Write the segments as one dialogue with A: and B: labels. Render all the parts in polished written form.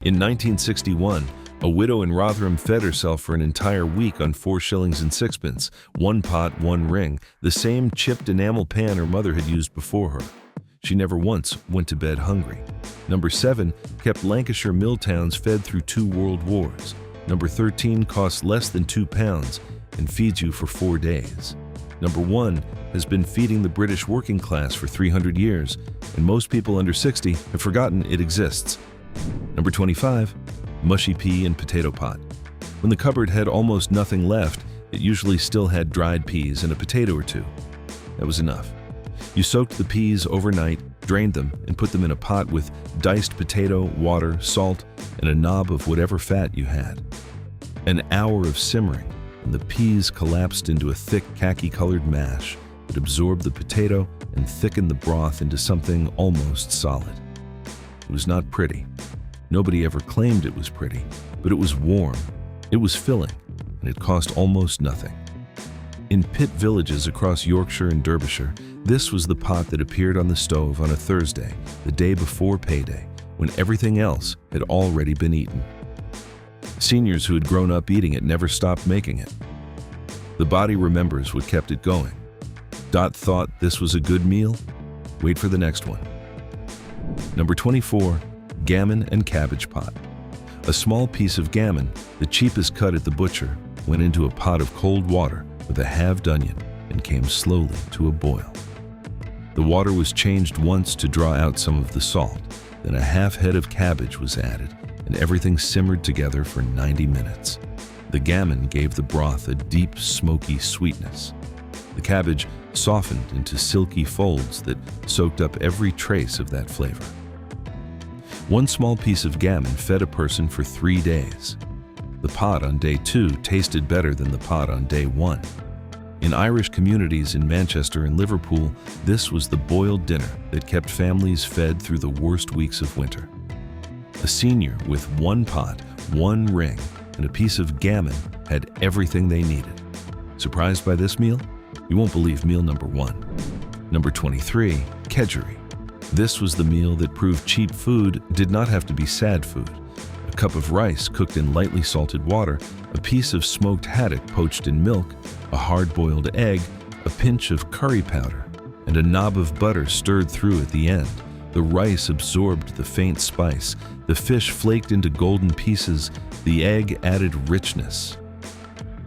A: In 1961, a widow in Rotherham fed herself for an entire week on 4 shillings and sixpence, 1 pot, 1 ring, the same chipped enamel pan her mother had used before her. She never once went to bed hungry. Number 7 kept Lancashire mill towns fed through 2 world wars. Number 13 costs less than £2 and feeds you for 4 days. Number 1 has been feeding the British working class for 300 years, and most people under 60 have forgotten it exists. Number 25, mushy pea and potato pot. When the cupboard had almost nothing left, it usually still had dried peas and a potato or two. That was enough. You soaked the peas overnight, drained them, and put them in a pot with diced potato, water, salt, and a knob of whatever fat you had. An hour of simmering, and the peas collapsed into a thick khaki-colored mash that absorbed the potato and thickened the broth into something almost solid. It was not pretty. Nobody ever claimed it was pretty, but it was warm, it was filling, and it cost almost nothing. In pit villages across Yorkshire and Derbyshire, this was the pot that appeared on the stove on a Thursday, the day before payday, when everything else had already been eaten. Seniors who had grown up eating it never stopped making it. The body remembers what kept it going. Dot thought this was a good meal? Wait for the next one. Number 24, gammon and cabbage pot. A small piece of gammon, the cheapest cut at the butcher, went into a pot of cold water with a halved onion and came slowly to a boil. The water was changed once to draw out some of the salt, then a half head of cabbage was added, and everything simmered together for 90 minutes. The gammon gave the broth a deep, smoky sweetness. The cabbage softened into silky folds that soaked up every trace of that flavor. One small piece of gammon fed a person for 3 days. The pot on day 2 tasted better than the pot on day 1. In Irish communities in Manchester and Liverpool, this was the boiled dinner that kept families fed through the worst weeks of winter. A senior with 1 pot, 1 ring, and a piece of gammon had everything they needed. Surprised by this meal? You won't believe meal number 1. Number 23, kedgeree. This was the meal that proved cheap food did not have to be sad food. A cup of rice cooked in lightly salted water, a piece of smoked haddock poached in milk, a hard-boiled egg, a pinch of curry powder, and a knob of butter stirred through at the end. The rice absorbed the faint spice, the fish flaked into golden pieces, the egg added richness.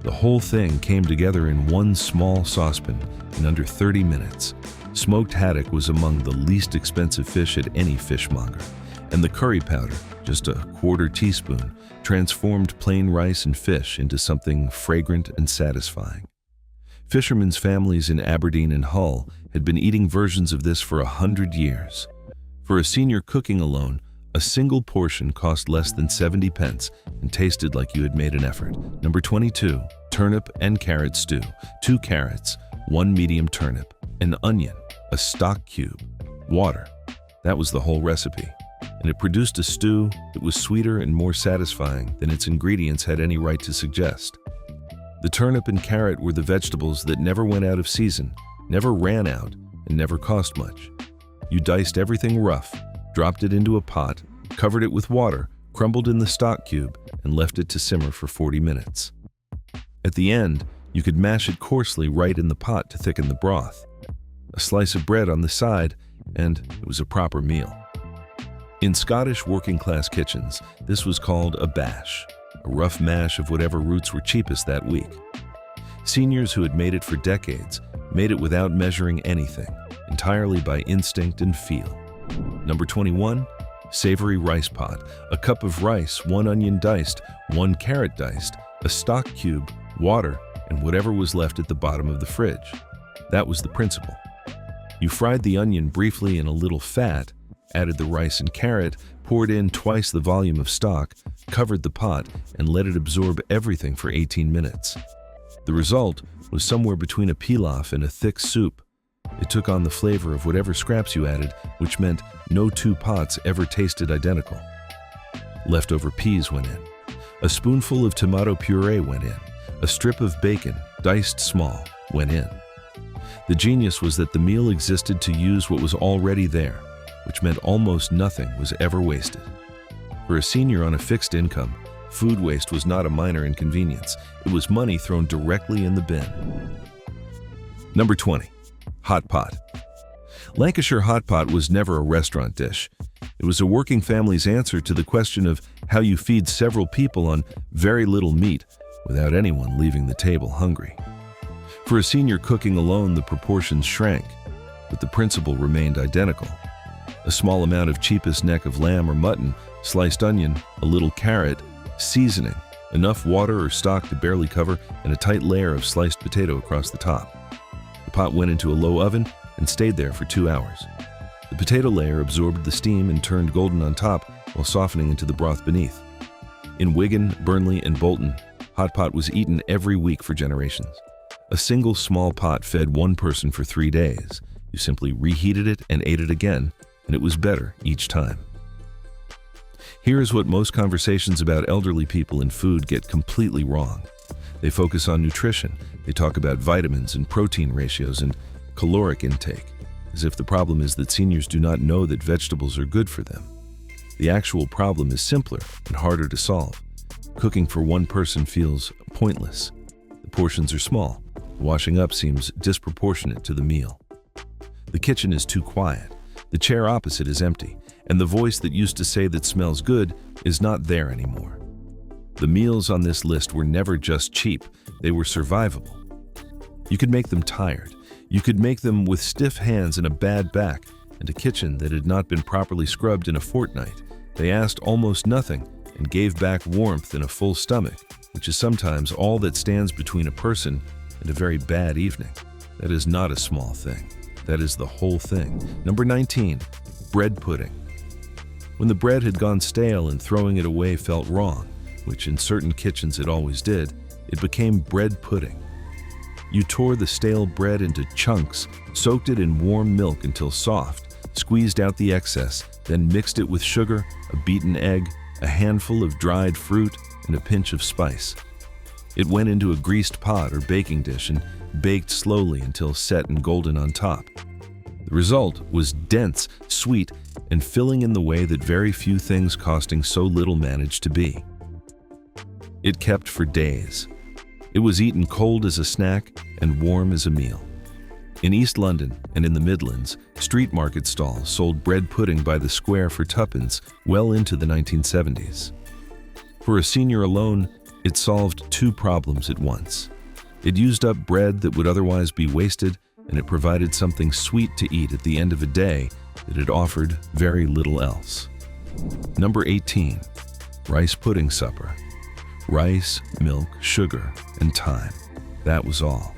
A: The whole thing came together in one small saucepan in under 30 minutes. Smoked haddock was among the least expensive fish at any fishmonger, and the curry powder, just a quarter teaspoon, transformed plain rice and fish into something fragrant and satisfying. Fishermen's families in Aberdeen and Hull had been eating versions of this for 100 years. For a senior cooking alone, a single portion cost less than 70 pence and tasted like you had made an effort. Number 22, turnip and carrot stew. 2 carrots, 1 medium turnip, an onion, a stock cube, water. That was the whole recipe. And it produced a stew that was sweeter and more satisfying than its ingredients had any right to suggest. The turnip and carrot were the vegetables that never went out of season, never ran out, and never cost much. You diced everything rough, dropped it into a pot, covered it with water, crumbled in the stock cube, and left it to simmer for 40 minutes. At the end, you could mash it coarsely right in the pot to thicken the broth. A slice of bread on the side, and it was a proper meal. In Scottish working-class kitchens, this was called a bash, a rough mash of whatever roots were cheapest that week. Seniors who had made it for decades made it without measuring anything, entirely by instinct and feel. Number 21, savory rice pot. A cup of rice, 1 onion diced, 1 carrot diced, a stock cube, water, and whatever was left at the bottom of the fridge. That was the principle. You fried the onion briefly in a little fat, added the rice and carrot, poured in twice the volume of stock, covered the pot, and let it absorb everything for 18 minutes. The result was somewhere between a pilaf and a thick soup. It took on the flavor of whatever scraps you added, which meant no 2 pots ever tasted identical. Leftover peas went in. A spoonful of tomato puree went in. A strip of bacon, diced small, went in. The genius was that the meal existed to use what was already there, which meant almost nothing was ever wasted. For a senior on a fixed income, food waste was not a minor inconvenience. It was money thrown directly in the bin. Number 20. Hot pot. Lancashire hot pot was never a restaurant dish. It was a working family's answer to the question of how you feed several people on very little meat without anyone leaving the table hungry. For a senior cooking alone, the proportions shrank, but the principle remained identical. A small amount of cheapest neck of lamb or mutton, sliced onion, a little carrot, seasoning, enough water or stock to barely cover, and a tight layer of sliced potato across the top. The pot went into a low oven and stayed there for 2 hours. The potato layer absorbed the steam and turned golden on top while softening into the broth beneath. In Wigan, Burnley, and Bolton, hot pot was eaten every week for generations. A single small pot fed one person for 3 days. You simply reheated it and ate it again, and it was better each time. Here is what most conversations about elderly people and food get completely wrong. They focus on nutrition. They talk about vitamins and protein ratios and caloric intake, as if the problem is that seniors do not know that vegetables are good for them. The actual problem is simpler and harder to solve. Cooking for one person feels pointless. The portions are small. Washing up seems disproportionate to the meal. The kitchen is too quiet. The chair opposite is empty, and the voice that used to say that smells good is not there anymore. The meals on this list were never just cheap, they were survivable. You could make them tired. You could make them with stiff hands and a bad back, and a kitchen that had not been properly scrubbed in a fortnight. They asked almost nothing and gave back warmth and a full stomach, which is sometimes all that stands between a person and a very bad evening. That is not a small thing. That is the whole thing. Number 19, bread pudding. When the bread had gone stale and throwing it away felt wrong, which in certain kitchens it always did, it became bread pudding. You tore the stale bread into chunks, soaked it in warm milk until soft, squeezed out the excess, then mixed it with sugar, a beaten egg, a handful of dried fruit, and a pinch of spice. It went into a greased pot or baking dish and baked slowly until set and golden on top. The result was dense, sweet, and filling in the way that very few things costing so little managed to be. It kept for days. It was eaten cold as a snack and warm as a meal. In East London and in the Midlands, street market stalls sold bread pudding by the square for tuppence well into the 1970s. For a senior alone, it solved 2 problems at once. It used up bread that would otherwise be wasted, and it provided something sweet to eat at the end of a day that had offered very little else. Number 18, rice pudding supper. Rice, milk, sugar, and thyme. That was all.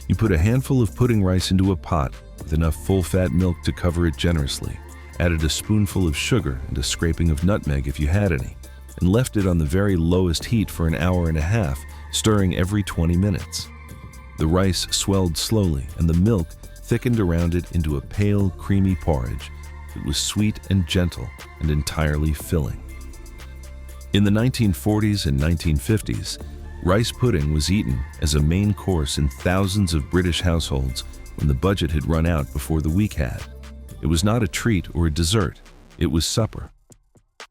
A: You put a handful of pudding rice into a pot with enough full-fat milk to cover it generously, added a spoonful of sugar and a scraping of nutmeg if you had any, and left it on the very lowest heat for an hour and a half, stirring every 20 minutes. The rice swelled slowly, and the milk thickened around it into a pale, creamy porridge that was sweet and gentle and entirely filling. In the 1940s and 1950s, rice pudding was eaten as a main course in thousands of British households when the budget had run out before the week had. It was not a treat or a dessert, it was supper.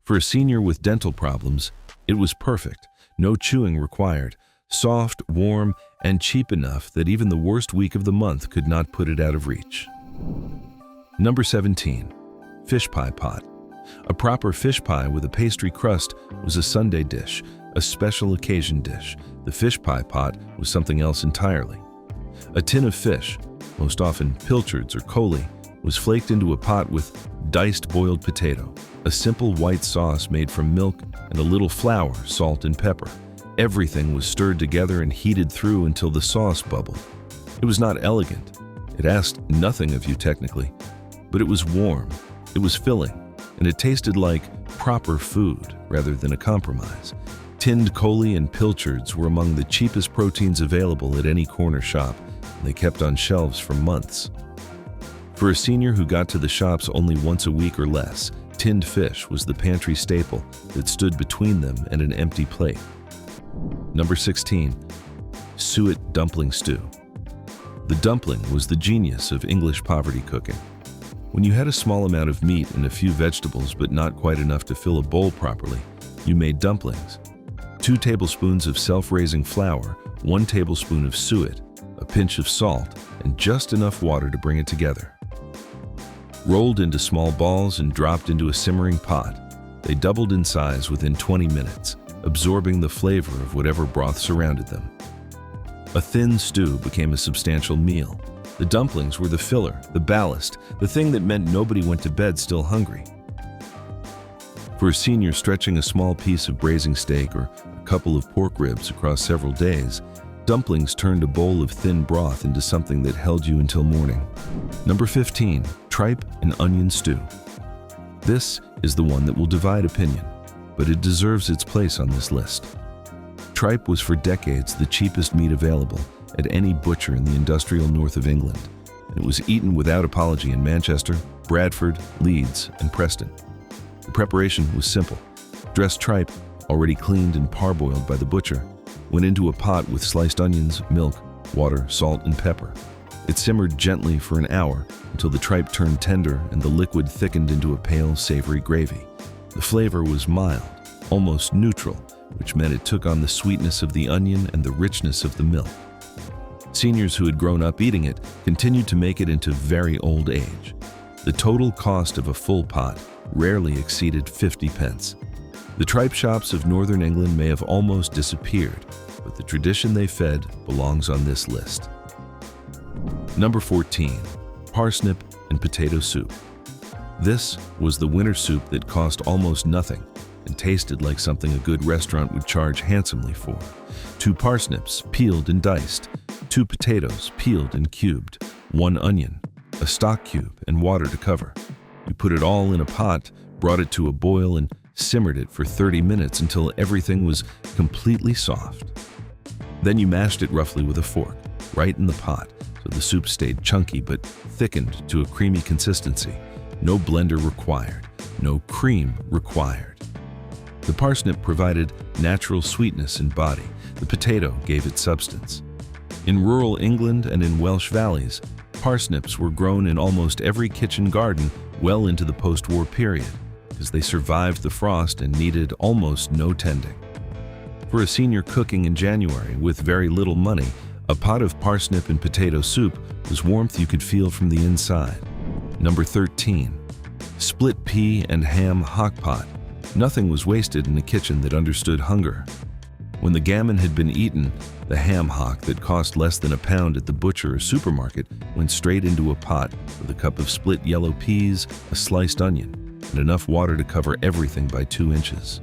A: For a senior with dental problems, it was perfect, no chewing required, soft, warm, and cheap enough that even the worst week of the month could not put it out of reach. Number 17, fish pie pot. A proper fish pie with a pastry crust was a Sunday dish, a special occasion dish. The fish pie pot was something else entirely. A tin of fish, most often pilchards or coulis, was flaked into a pot with diced boiled potato, a simple white sauce made from milk, and a little flour, salt, and pepper. Everything was stirred together and heated through until the sauce bubbled. It was not elegant. It asked nothing of you technically, but it was warm, it was filling, and it tasted like proper food rather than a compromise. Tinned coulis and pilchards were among the cheapest proteins available at any corner shop, and they kept on shelves for months. For a senior who got to the shops only once a week or less, tinned fish was the pantry staple that stood between them and an empty plate. Number 16, suet dumpling stew. The dumpling was the genius of English poverty cooking. When you had a small amount of meat and a few vegetables but not quite enough to fill a bowl properly, you made dumplings. 2 tablespoons of self-raising flour, 1 tablespoon of suet, a pinch of salt, and just enough water to bring it together. Rolled into small balls and dropped into a simmering pot, they doubled in size within 20 minutes, absorbing the flavor of whatever broth surrounded them. A thin stew became a substantial meal. The dumplings were the filler, the ballast, the thing that meant nobody went to bed still hungry. For a senior stretching a small piece of braising steak or a couple of pork ribs across several days, dumplings turned a bowl of thin broth into something that held you until morning. Number 15, tripe and onion stew. This is the one that will divide opinion, but it deserves its place on this list. Tripe was for decades the cheapest meat available at any butcher in the industrial north of England, and it was eaten without apology in Manchester, Bradford, Leeds, and Preston. The preparation was simple. Dressed tripe, already cleaned and parboiled by the butcher, went into a pot with sliced onions, milk, water, salt, and pepper. It simmered gently for an hour until the tripe turned tender and the liquid thickened into a pale, savory gravy. The flavor was mild, almost neutral, which meant it took on the sweetness of the onion and the richness of the milk. Seniors who had grown up eating it continued to make it into very old age. The total cost of a full pot rarely exceeded 50 pence. The tripe shops of northern England may have almost disappeared, but the tradition they fed belongs on this list. Number 14, parsnip and potato soup. This was the winter soup that cost almost nothing and tasted like something a good restaurant would charge handsomely for. 2 parsnips, peeled and diced, 2 potatoes, peeled and cubed, 1 onion, a stock cube, and water to cover. You put it all in a pot, brought it to a boil, and simmered it for 30 minutes until everything was completely soft. Then you mashed it roughly with a fork, right in the pot, so the soup stayed chunky but thickened to a creamy consistency. No blender required, no cream required. The parsnip provided natural sweetness and body. The potato gave it substance. In rural England and in Welsh valleys, parsnips were grown in almost every kitchen garden well into the post-war period, because they survived the frost and needed almost no tending. For a senior cooking in January with very little money, a pot of parsnip and potato soup was warmth you could feel from the inside. Number 13, split pea and ham hock pot. Nothing was wasted in a kitchen that understood hunger. When the gammon had been eaten, the ham hock that cost less than £1 at the butcher or supermarket went straight into a pot with a cup of split yellow peas, a sliced onion, and enough water to cover everything by 2 inches.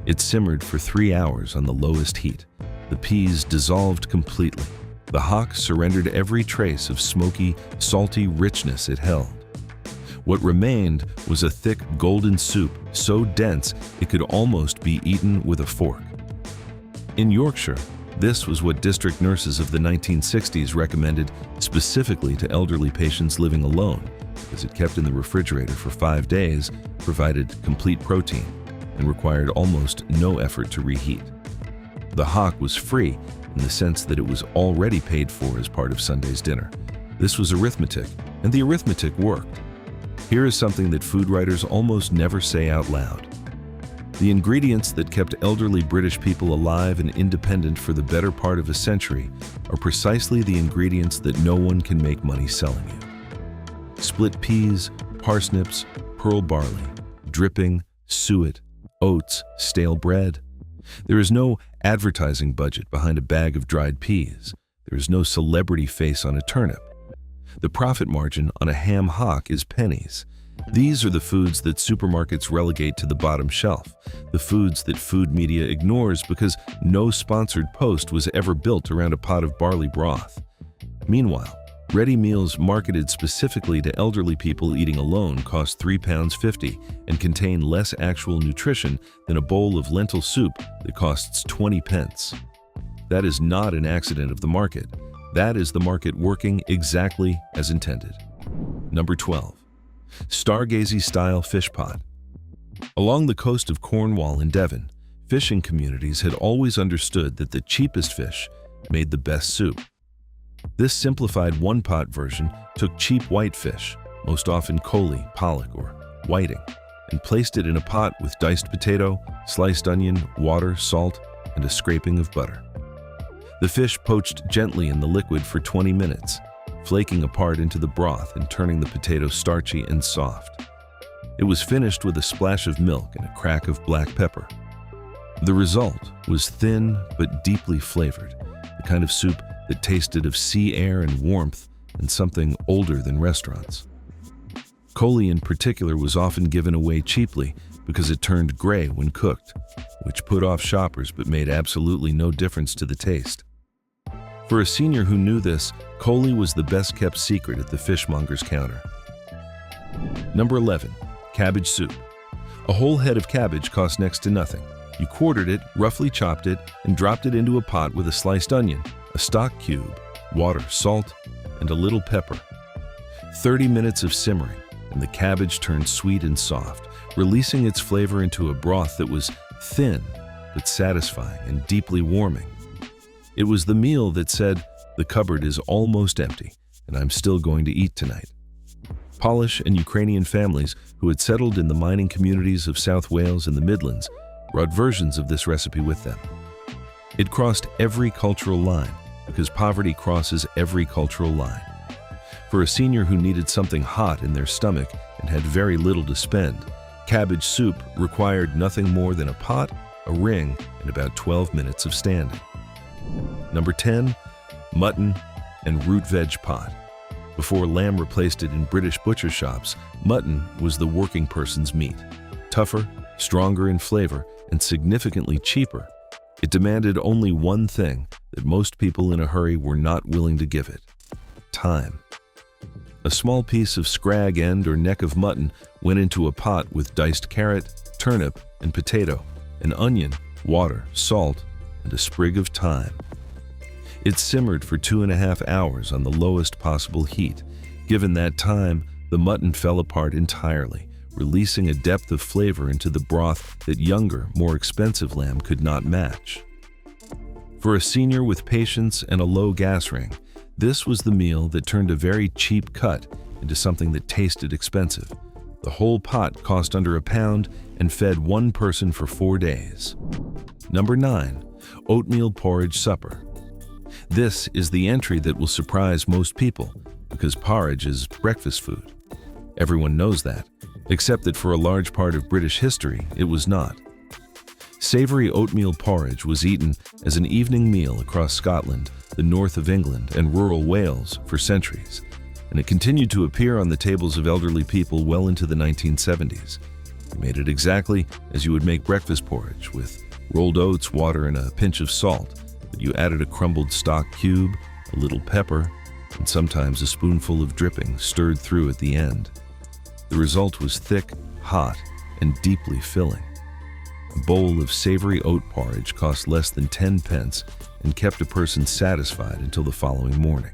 A: It simmered for 3 hours on the lowest heat. The peas dissolved completely. The hock surrendered every trace of smoky, salty richness it held. What remained was a thick golden soup so dense it could almost be eaten with a fork. In Yorkshire, this was what district nurses of the 1960s recommended specifically to elderly patients living alone, because it kept in the refrigerator for 5 days, provided complete protein, and required almost no effort to reheat. The hock was free in the sense that it was already paid for as part of Sunday's dinner. This was arithmetic, and the arithmetic worked. Here is something that food writers almost never say out loud. The ingredients that kept elderly British people alive and independent for the better part of a century are precisely the ingredients that no one can make money selling you. Split peas, parsnips, pearl barley, dripping, suet, oats, stale bread. There is no advertising budget behind a bag of dried peas. There is no celebrity face on a turnip. The profit margin on a ham hock is pennies. These are the foods that supermarkets relegate to the bottom shelf, the foods that food media ignores because no sponsored post was ever built around a pot of barley broth. Meanwhile, ready meals marketed specifically to elderly people eating alone cost £3.50 and contain less actual nutrition than a bowl of lentil soup that costs 20 pence. That is not an accident of the market. That is the market working exactly as intended. Number 12. Stargazy-style fish pot. Along the coast of Cornwall and Devon, fishing communities had always understood that the cheapest fish made the best soup. This simplified one-pot version took cheap white fish, most often coley, pollock, or whiting, and placed it in a pot with diced potato, sliced onion, water, salt, and a scraping of butter. The fish poached gently in the liquid for 20 minutes, flaking apart into the broth and turning the potato starchy and soft. It was finished with a splash of milk and a crack of black pepper. The result was thin but deeply flavored, the kind of soup that tasted of sea air and warmth and something older than restaurants. Coley in particular was often given away cheaply because it turned gray when cooked, which put off shoppers but made absolutely no difference to the taste. For a senior who knew this, coley was the best-kept secret at the fishmonger's counter. Number 11. Cabbage soup. A whole head of cabbage cost next to nothing. You quartered it, roughly chopped it, and dropped it into a pot with a sliced onion, a stock cube, water, salt, and a little pepper. 30 minutes of simmering, and the cabbage turned sweet and soft, releasing its flavor into a broth that was thin but satisfying and deeply warming. It was the meal that said, "The cupboard is almost empty, and I'm still going to eat tonight." Polish and Ukrainian families who had settled in the mining communities of South Wales and the Midlands brought versions of this recipe with them. It crossed every cultural line because poverty crosses every cultural line. For a senior who needed something hot in their stomach and had very little to spend, cabbage soup required nothing more than a pot, a ring, and about 12 minutes of standing. Number 10. Mutton and root veg pot. Before lamb replaced it in British butcher shops, mutton was the working person's meat. Tougher, stronger in flavor, and significantly cheaper. It demanded only one thing that most people in a hurry were not willing to give it: time. A small piece of scrag end or neck of mutton went into a pot with diced carrot, turnip, and potato, an onion, water, salt, and a sprig of thyme. It simmered for 2.5 hours on the lowest possible heat. Given that time, the mutton fell apart entirely, releasing a depth of flavor into the broth that younger, more expensive lamb could not match. For a senior with patience and a low gas ring, this was the meal that turned a very cheap cut into something that tasted expensive. The whole pot cost under £1 and fed one person for 4 days. Number 9. Oatmeal porridge supper. This is the entry that will surprise most people because porridge is breakfast food. Everyone knows that, except that for a large part of British history, it was not. Savory oatmeal porridge was eaten as an evening meal across Scotland, the north of England, and rural Wales for centuries, and it continued to appear on the tables of elderly people well into the 1970s. You made it exactly as you would make breakfast porridge, with rolled oats, water, and a pinch of salt, but you added a crumbled stock cube, a little pepper, and sometimes a spoonful of dripping stirred through at the end. The result was thick, hot, and deeply filling. A bowl of savory oat porridge cost less than 10 pence and kept a person satisfied until the following morning.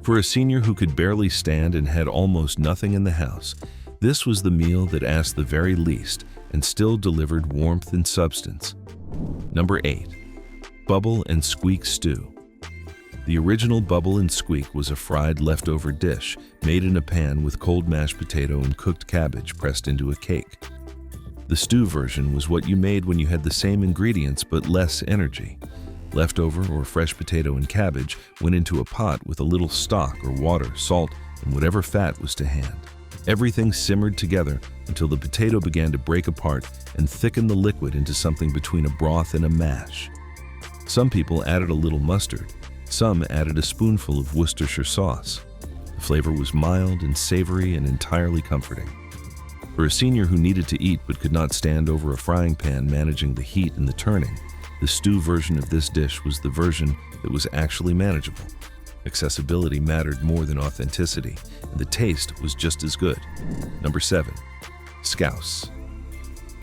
A: For a senior who could barely stand and had almost nothing in the house, this was the meal that asked the very least and still delivered warmth and substance. Number 8. Bubble and squeak stew. The original bubble and squeak was a fried leftover dish made in a pan with cold mashed potato and cooked cabbage pressed into a cake. The stew version was what you made when you had the same ingredients but less energy. Leftover or fresh potato and cabbage went into a pot with a little stock or water, salt, and whatever fat was to hand. Everything simmered together until the potato began to break apart and thicken the liquid into something between a broth and a mash. Some people added a little mustard. Some added a spoonful of Worcestershire sauce. The flavor was mild and savory and entirely comforting. For a senior who needed to eat but could not stand over a frying pan managing the heat and the turning, the stew version of this dish was the version that was actually manageable. Accessibility mattered more than authenticity, and the taste was just as good. Number 7. Scouse.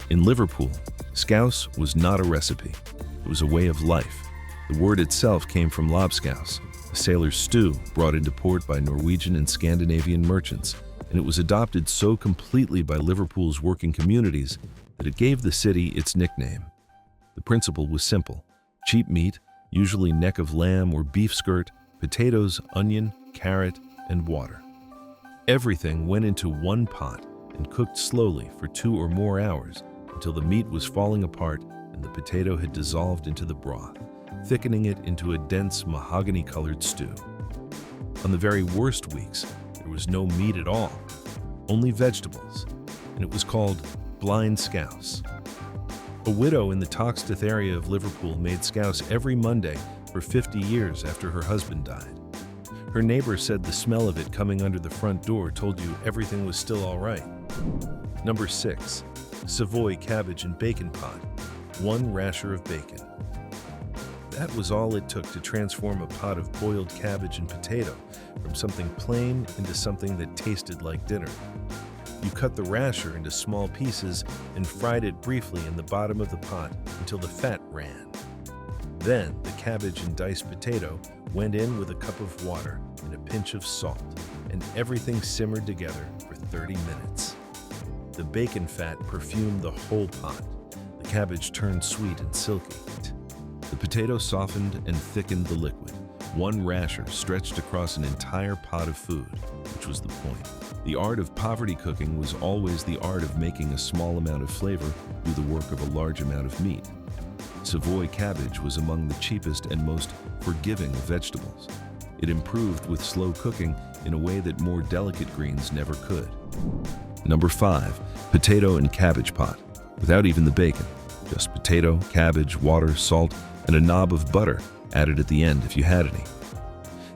A: In Liverpool, scouse was not a recipe. It was a way of life. The word itself came from lobscouse, a sailor's stew brought into port by Norwegian and Scandinavian merchants, and it was adopted so completely by Liverpool's working communities that it gave the city its nickname. The principle was simple: cheap meat, usually neck of lamb or beef skirt, potatoes, onion, carrot, and water. Everything went into one pot and cooked slowly for 2 or more hours until the meat was falling apart and the potato had dissolved into the broth, thickening it into a dense mahogany-colored stew. On the very worst weeks, there was no meat at all, only vegetables, and it was called blind scouse. A widow in the Toxteth area of Liverpool made scouse every Monday for 50 years after her husband died. Her neighbor said the smell of it coming under the front door told you everything was still all right. Number 6. Savoy cabbage and bacon pot. 1 rasher of bacon. That was all it took to transform a pot of boiled cabbage and potato from something plain into something that tasted like dinner. You cut the rasher into small pieces and fried it briefly in the bottom of the pot until the fat ran. Then the cabbage and diced potato went in with a cup of water and a pinch of salt, and everything simmered together for 30 minutes. The bacon fat perfumed the whole pot. The cabbage turned sweet and silky. The potato softened and thickened the liquid. 1 rasher stretched across an entire pot of food, which was the point. The art of poverty cooking was always the art of making a small amount of flavor do the work of a large amount of meat. Savoy cabbage was among the cheapest and most forgiving of vegetables. It improved with slow cooking in a way that more delicate greens never could. Number 5. Potato and cabbage pot. Without even the bacon. Just potato, cabbage, water, salt, and a knob of butter added at the end if you had any.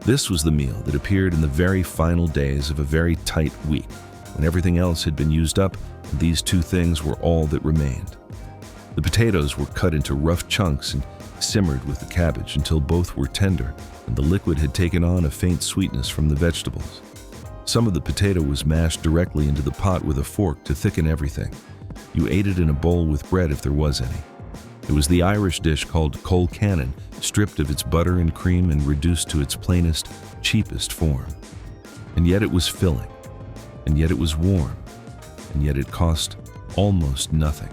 A: This was the meal that appeared in the very final days of a very tight week, when everything else had been used up and these 2 things were all that remained. The potatoes were cut into rough chunks and simmered with the cabbage until both were tender and the liquid had taken on a faint sweetness from the vegetables. Some of the potato was mashed directly into the pot with a fork to thicken everything. You ate it in a bowl with bread if there was any. It was the Irish dish called coal cannon, stripped of its butter and cream and reduced to its plainest, cheapest form. And yet it was filling, and yet it was warm, and yet it cost almost nothing.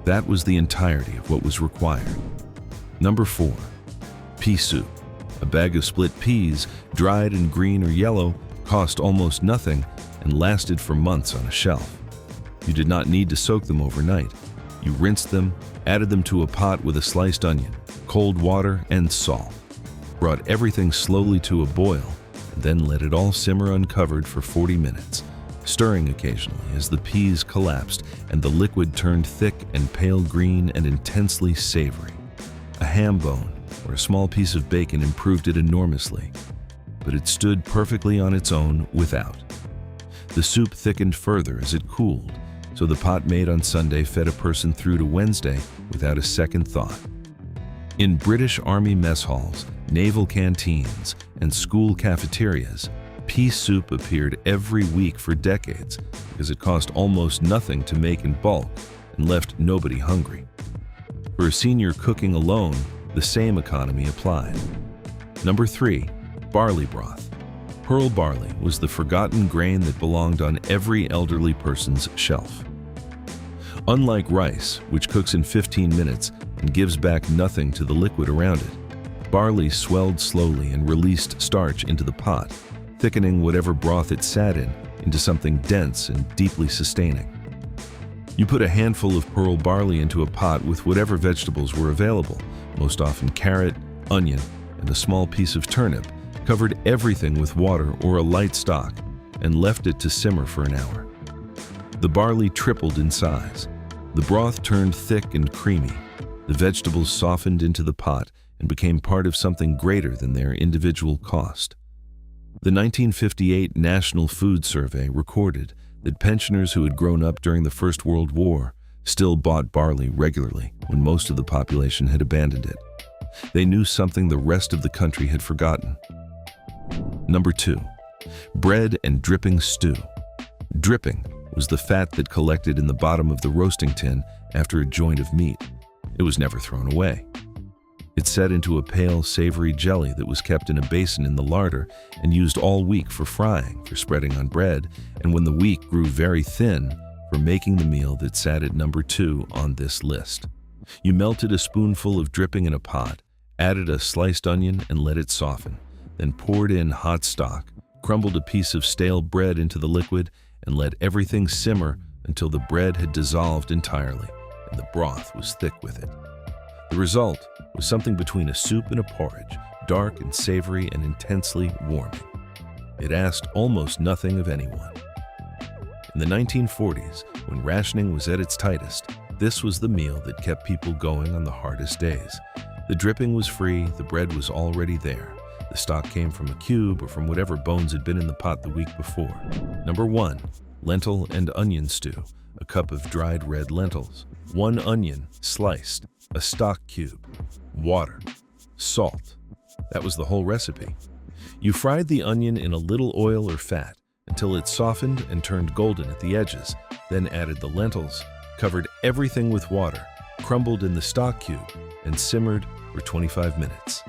A: That was the entirety of what was required. Number 4. Pea soup. A bag of split peas, dried and green or yellow, cost almost nothing and lasted for months on a shelf. You did not need to soak them overnight. You rinsed them, added them to a pot with a sliced onion, cold water, and salt. Brought everything slowly to a boil, and then let it all simmer uncovered for 40 minutes, stirring occasionally as the peas collapsed and the liquid turned thick and pale green and intensely savory. A ham bone or a small piece of bacon improved it enormously, but it stood perfectly on its own without. The soup thickened further as it cooled, so the pot made on Sunday fed a person through to Wednesday without a second thought. In British Army mess halls, naval canteens, and school cafeterias, pea soup appeared every week for decades because it cost almost nothing to make in bulk and left nobody hungry. For a senior cooking alone, the same economy applied. Number 3. Barley broth. Pearl barley was the forgotten grain that belonged on every elderly person's shelf. Unlike rice, which cooks in 15 minutes and gives back nothing to the liquid around it, barley swelled slowly and released starch into the pot, thickening whatever broth it sat in into something dense and deeply sustaining. You put a handful of pearl barley into a pot with whatever vegetables were available, most often carrot, onion, and a small piece of turnip, covered everything with water or a light stock, and left it to simmer for an hour. The barley tripled in size. The broth turned thick and creamy. The vegetables softened into the pot and became part of something greater than their individual cost. The 1958 National Food Survey recorded that pensioners who had grown up during the First World War still bought barley regularly when most of the population had abandoned it. They knew something the rest of the country had forgotten. Number 2. Bread and dripping stew. Dripping was the fat that collected in the bottom of the roasting tin after a joint of meat. It was never thrown away. It set into a pale, savory jelly that was kept in a basin in the larder and used all week for frying, for spreading on bread, and when the week grew very thin, for making the meal that sat at number 2 on this list. You melted a spoonful of dripping in a pot, added a sliced onion and let it soften, then poured in hot stock, crumbled a piece of stale bread into the liquid, and let everything simmer until the bread had dissolved entirely and the broth was thick with it. The result was something between a soup and a porridge, dark and savory and intensely warming. It asked almost nothing of anyone. In the 1940s, when rationing was at its tightest, this was the meal that kept people going on the hardest days. The dripping was free, the bread was already there. The stock came from a cube or from whatever bones had been in the pot the week before. Number 1. Lentil and onion stew. A cup of dried red lentils. 1 onion, sliced. A stock cube. Water. Salt. That was the whole recipe. You fried the onion in a little oil or fat until it softened and turned golden at the edges, then added the lentils, covered everything with water, crumbled in the stock cube, and simmered for 25 minutes.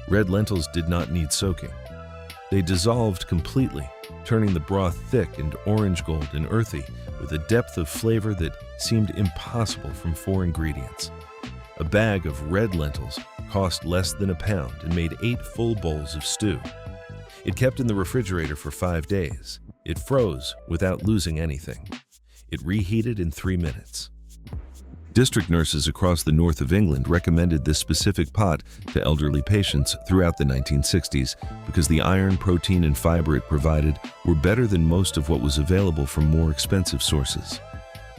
A: Red lentils did not need soaking. They dissolved completely, turning the broth thick and orange gold and earthy with a depth of flavor that seemed impossible from 4 ingredients. A bag of red lentils cost less than £1 and made 8 full bowls of stew. It kept in the refrigerator for 5 days. It froze without losing anything. It reheated in 3 minutes. District nurses across the north of England recommended this specific pot to elderly patients throughout the 1960s because the iron, protein, and fiber it provided were better than most of what was available from more expensive sources.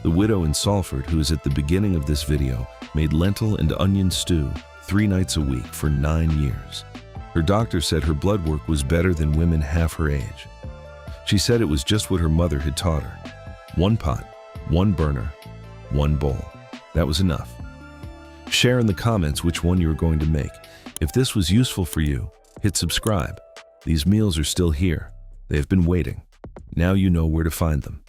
A: The widow in Salford, who is at the beginning of this video, made lentil and onion stew 3 nights a week for 9 years. Her doctor said her blood work was better than women half her age. She said it was just what her mother had taught her. 1 pot, 1 burner, 1 bowl. That was enough. Share in the comments which one you are going to make. If this was useful for you, hit subscribe. These meals are still here. They have been waiting. Now you know where to find them.